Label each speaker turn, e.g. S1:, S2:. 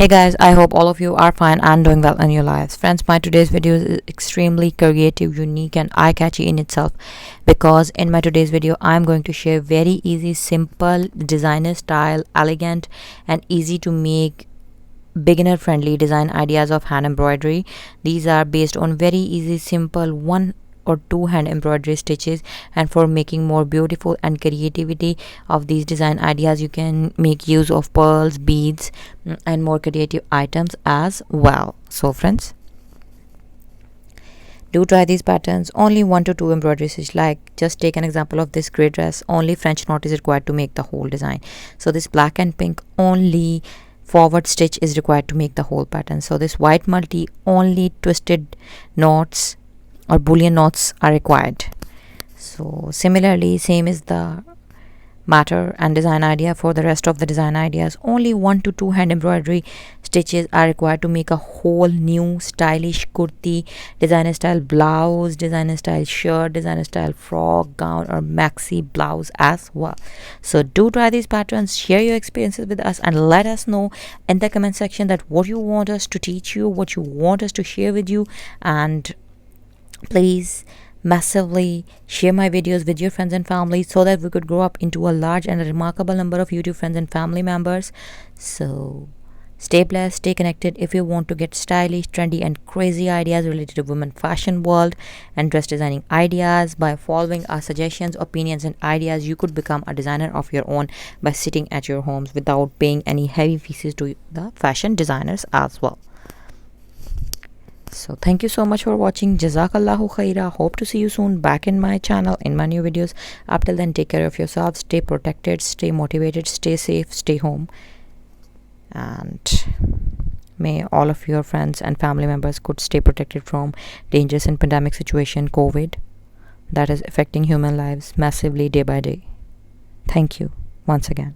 S1: Hey guys, I hope all of you are fine and doing well in your lives. Friends, my today's video is extremely creative, unique and eye-catchy in itself because in my today's video I'm going to share very easy, simple, designer style, elegant and easy to make beginner friendly design ideas of hand embroidery. These are based on very easy, simple one or two hand embroidery stitches, and for making more beautiful and creativity of these design ideas you can make use of pearls, beads and more creative items as well. So friends, do try these patterns. Only 1 to 2 embroidery stitch. Like, just take an example of this gray dress. Only French knot is required to make the whole design. So this black and pink, only forward stitch is required to make the whole pattern. So this white multi, only twisted knots or boolean knots are required. So similarly, same is the matter and design idea for the rest of the design ideas. Only 1 to 2 hand embroidery stitches are required to make a whole new stylish kurti, designer style blouse, designer style shirt, designer style frock, gown or maxi blouse as well. So do try these patterns, share your experiences with us and let us know in the comment section that what you want us to teach you, what you want us to share with you, and please massively share my videos with your friends and family so that we could grow up into a large and a remarkable number of YouTube friends and family members. So stay blessed, stay connected. If you want to get stylish, trendy and crazy ideas related to women fashion world and dress designing ideas, by following our suggestions, opinions and ideas, you could become a designer of your own by sitting at your homes without paying any heavy fees to the fashion designers as well. So thank you so much for watching. Jazakallahu khaira. Hope to see you soon back in my channel in my new videos. Up till then, take care of yourselves, stay protected, stay motivated, stay safe, stay home, and may all of your friends and family members could stay protected from dangerous and pandemic situation COVID that is affecting human lives massively day by day. Thank you once again.